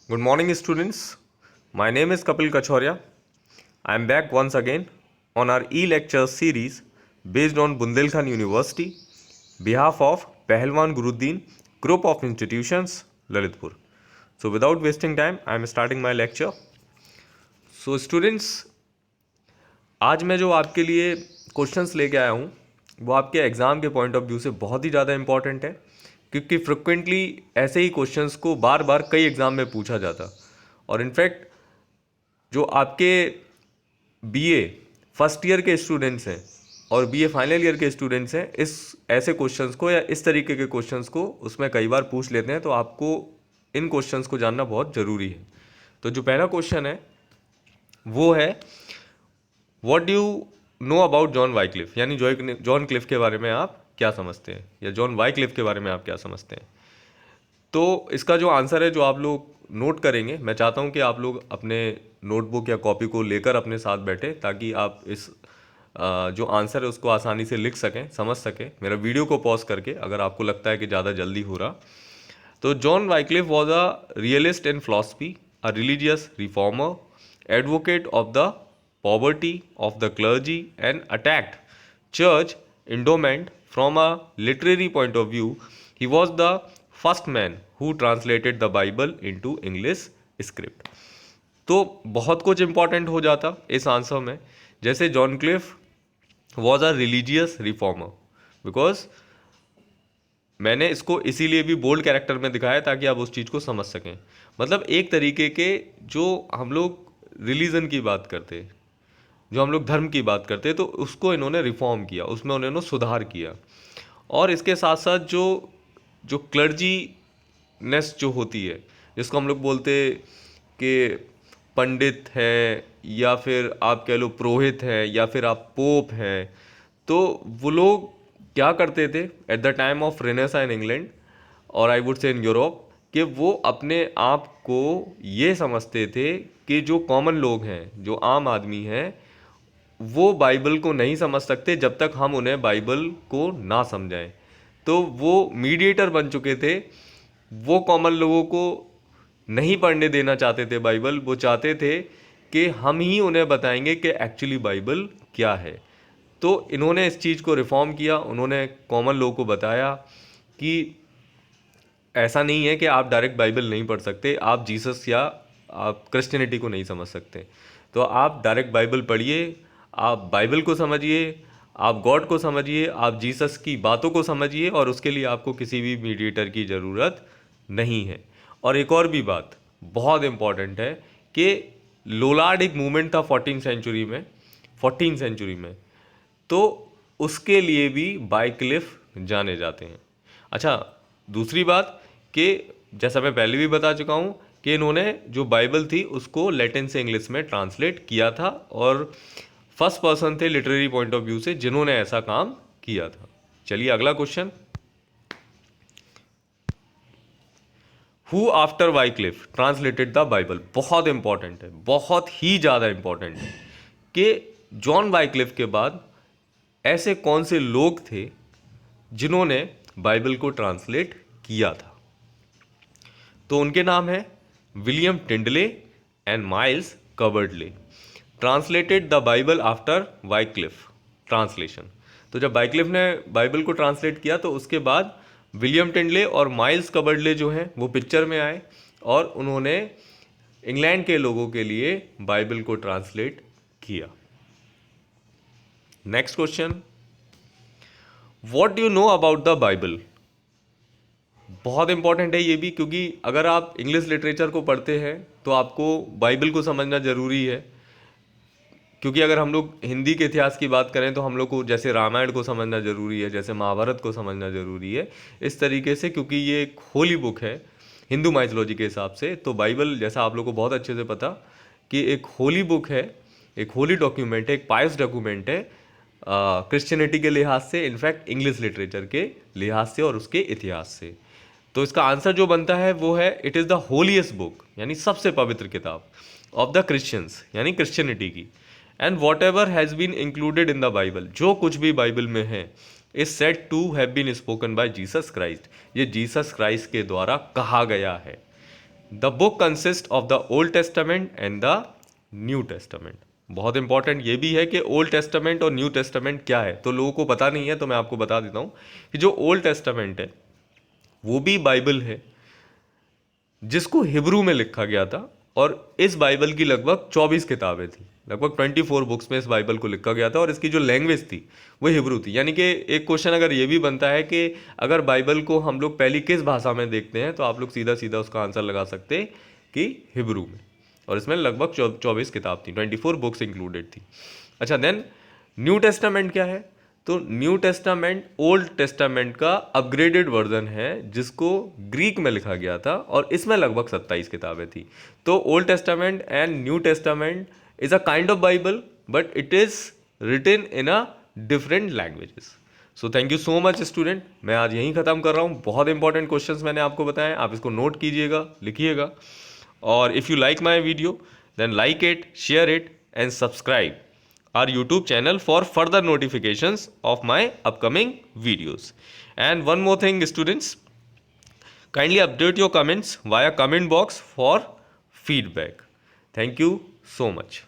Good morning, students. My name is Kapil Kachoria. I am back once again on our e-lecture series based on Bundelkhand University, behalf of Pahalwan Guruddin Group of Institutions, Lalitpur. So, without wasting time, I am starting my lecture. So, students, आज मैं जो आपके लिए questions लेके आया हूँ वो आपके एग्ज़ाम के पॉइंट ऑफ व्यू से बहुत ही ज़्यादा इंपॉर्टेंट है, क्योंकि फ्रिक्वेंटली ऐसे ही क्वेश्चंस को बार बार कई एग्ज़ाम में पूछा जाता। और इनफैक्ट जो आपके बीए फर्स्ट ईयर के स्टूडेंट्स हैं और बीए फाइनल ईयर के स्टूडेंट्स हैं, इस ऐसे क्वेश्चंस को या इस तरीके के क्वेश्चंस को उसमें कई बार पूछ लेते हैं, तो आपको इन क्वेश्चंस को जानना बहुत ज़रूरी है। तो जो पहला क्वेश्चन है वो है, what do you know about John Wycliffe, यानी जॉन क्लिफ के बारे में आप क्या समझते हैं, या जॉन वाइक्लिफ के बारे में आप क्या समझते हैं। तो इसका जो आंसर है जो आप लोग नोट करेंगे, मैं चाहता हूं कि आप लोग अपने नोटबुक या कॉपी को लेकर अपने साथ बैठे, ताकि आप इस जो आंसर है उसको आसानी से लिख सकें, समझ सकें, मेरा वीडियो को पॉज करके, अगर आपको लगता है कि ज़्यादा जल्दी हो रहा। तो John Wycliffe was a realist in philosophy, a religious reformer, advocate of the poverty of the clergy, and attacked church endowment from a literary point of view. He was the first man who translated the Bible into English script. तो बहुत कुछ important हो जाता इस answer में, जैसे John Cliff was a religious reformer, because मैंने इसको इसीलिए भी बोल्ड कैरेक्टर में दिखाया ताकि आप उस चीज़ को समझ सकें। मतलब एक तरीके के जो हम लोग रिलीजन की बात करते हैं, जो हम लोग धर्म की बात करते हैं, तो उसको इन्होंने रिफॉर्म किया, उसमें उन्होंने सुधार किया। और इसके साथ साथ जो जो क्लर्जीनेस जो होती है, जिसको हम लोग बोलते कि पंडित है, या फिर आप कह लो पुरोहित है, या फिर आप पोप हैं, तो वो लोग क्या करते थे at the time of Renaissance in England, और I would say in Europe, कि वो अपने आप को ये समझते थे कि जो कॉमन लोग हैं, जो आम आदमी हैं, वो बाइबल को नहीं समझ सकते जब तक हम उन्हें बाइबल को ना समझाएं। तो वो मीडिएटर बन चुके थे, वो कॉमन लोगों को नहीं पढ़ने देना चाहते थे बाइबल, वो चाहते थे कि हम ही उन्हें बताएंगे कि एक्चुअली बाइबल क्या है। तो इन्होंने इस चीज़ को रिफॉर्म किया, उन्होंने कॉमन लोगों को बताया कि ऐसा नहीं है कि आप डायरेक्ट बाइबल नहीं पढ़ सकते, आप जीसस या आप क्रिश्चियनिटी को नहीं समझ सकते, तो आप डायरेक्ट बाइबल पढ़िए, आप बाइबल को समझिए, आप गॉड को समझिए, आप जीसस की बातों को समझिए, और उसके लिए आपको किसी भी मीडिएटर की ज़रूरत नहीं है। और एक और भी बात बहुत इम्पॉर्टेंट है कि लोलार्ड एक मूवमेंट था 14 सेंचुरी में, तो उसके लिए भी बाइक्लिफ जाने जाते हैं। अच्छा, दूसरी बात कि जैसा मैं पहले भी बता चुका हूँ कि इन्होंने जो बाइबल थी उसको लैटिन से इंग्लिश में ट्रांसलेट किया था, और फर्स्ट पर्सन थे लिटरेरी पॉइंट ऑफ व्यू से जिन्होंने ऐसा काम किया था। चलिए अगला question, who after Wycliffe translated the Bible. बहुत इंपॉर्टेंट है, बहुत ही ज़्यादा इंपॉर्टेंट है कि जॉन वाइक्लिफ के बाद ऐसे कौन से लोग थे जिन्होंने बाइबल को ट्रांसलेट किया था। तो उनके नाम है William Tyndale and Miles Coverdale. Translated the Bible after Wycliffe translation. तो जब वाइक्लिफ ने बाइबल को ट्रांसलेट किया तो उसके बाद विलियम टिंडले और माइल्स कवर्डले जो हैं वो पिक्चर में आए, और उन्होंने इंग्लैंड के लोगों के लिए बाइबल को ट्रांसलेट किया। Next question, what do you know about the Bible. बहुत इंपॉर्टेंट है ये भी, क्योंकि अगर आप इंग्लिश लिटरेचर को पढ़ते हैं तो आपको बाइबल को समझना ज़रूरी है। क्योंकि अगर हम लोग हिंदी के इतिहास की बात करें तो हम लोग को जैसे रामायण को समझना ज़रूरी है, जैसे महाभारत को समझना ज़रूरी है, इस तरीके से, क्योंकि ये एक होली बुक है हिंदू माइथोलॉजी के हिसाब से। तो बाइबल, जैसा आप लोग को बहुत अच्छे से पता कि एक होली बुक है, एक होली डॉक्यूमेंट है, एक पायस डॉक्यूमेंट है क्रिश्चियनिटी के लिहाज से, इनफैक्ट इंग्लिश लिटरेचर के लिहाज से और उसके इतिहास से। तो इसका आंसर जो बनता है वो है, it is the holiest book, यानी सबसे पवित्र किताब ऑफ द क्रिश्चियंस, यानी क्रिश्चियनिटी की। And whatever has been included in the Bible, जो कुछ भी बाइबल में है, is said to have been spoken by Jesus Christ, ये जीसस क्राइस्ट के द्वारा कहा गया है। The book consist of the Old Testament and the New Testament. बहुत इंपॉर्टेंट ये भी है कि ओल्ड टेस्टामेंट और न्यू टेस्टामेंट क्या है, तो लोगों को पता नहीं है, तो मैं आपको बता देता हूँ कि जो ओल्ड टेस्टामेंट है वो भी बाइबल है जिसको हिब्रू में लिखा गया था, और इस बाइबल की लगभग 24 किताबें थी, लगभग 24 बुक्स में इस बाइबल को लिखा गया था, और इसकी जो लैंग्वेज थी वो हिब्रू थी। यानी कि एक क्वेश्चन अगर ये भी बनता है कि अगर बाइबल को हम लोग पहली किस भाषा में देखते हैं, तो आप लोग सीधा सीधा उसका आंसर लगा सकते हैं कि हिब्रू में, और इसमें लगभग 24 किताब थी, 24 बुक्स इंक्लूडेड थी। अच्छा, देन न्यू टेस्टामेंट क्या है? तो न्यू टेस्टामेंट ओल्ड टेस्टामेंट का अपग्रेडेड वर्जन है जिसको ग्रीक में लिखा गया था, और इसमें लगभग 27 किताबें थी। तो Old Testament and New Testament is a kind of Bible, but it is written in a different languages. So thank you so much student, मैं आज यहीं ख़त्म कर रहा हूँ। बहुत इंपॉर्टेंट क्वेश्चंस मैंने आपको बताए, आप इसको नोट कीजिएगा, लिखिएगा, और if you like my video then like it, share it and subscribe our YouTube channel for further notifications of my upcoming videos. And one more thing students, kindly update your comments via comment box for feedback. Thank you so much.